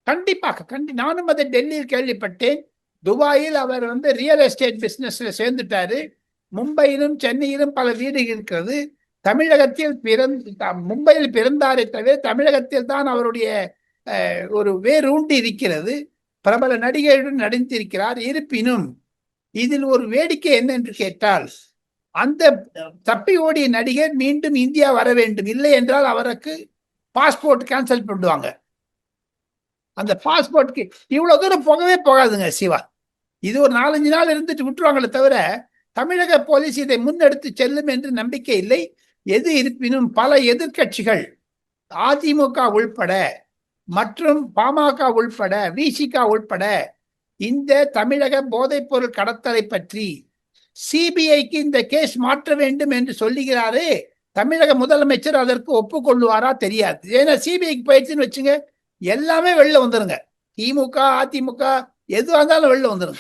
கண்டிப்பாக நானும் அதை டெல்லியில் கேள்விப்பட்டேன். துபாயில் அவர் ரியல் எஸ்டேட் பிசினஸ்ல சேர்ந்துட்டாரு. மும்பையிலும் சென்னையிலும் பல வீடு இருக்கிறது. தமிழகத்தில் மும்பையில் பிறந்தாரே தவிர தமிழகத்தில் தான் அவருடைய ஒரு வேரூண்டி இருக்கிறது. பிரபல நடிகையுடன் நடித்திருக்கிறார். இருப்பினும் இதில் ஒரு வேடிக்கை என்ன என்று கேட்டால், அந்த தப்பி ஓடிய நடிகர் மீண்டும் இந்தியா வர வேண்டும், இல்லை என்றால் அவருக்கு பாஸ்போர்ட் கேன்சல் பண்ணுவாங்க. அந்த பாஸ்போர்ட்க்கு இவ்வளவு தூரம் போகவே போகாதுங்க சிவா. இது ஒரு 4-5 நாள் இருந்துட்டு விட்டுருவாங்களே தவிர தமிழக போலீஸ் இதை முன்னெடுத்து செல்லும் என்று நம்பிக்கை இல்லை. எது இருப்பினும் பல எதிர்கட்சிகள் அதிமுக உள்பட மற்றும் பாமக உள்பட விசிக உள்பட இந்த தமிழக போதைப் பொருள் கடத்தலை பற்றி சிபிஐக்கு இந்த கேஸ் மாற்ற வேண்டும் என்று சொல்லுகிறாரே, தமிழக முதலமைச்சர் அதற்கு ஒப்புக்கொள்ளுவாரா தெரியாது. ஏன்னா சிபிஐக்கு போயிடுச்சுன்னு வச்சுங்க, எல்லாமே வெளில வந்துருங்க. திமுக அதிமுக எதுவாக இருந்தாலும் வெளில வந்துருங்க.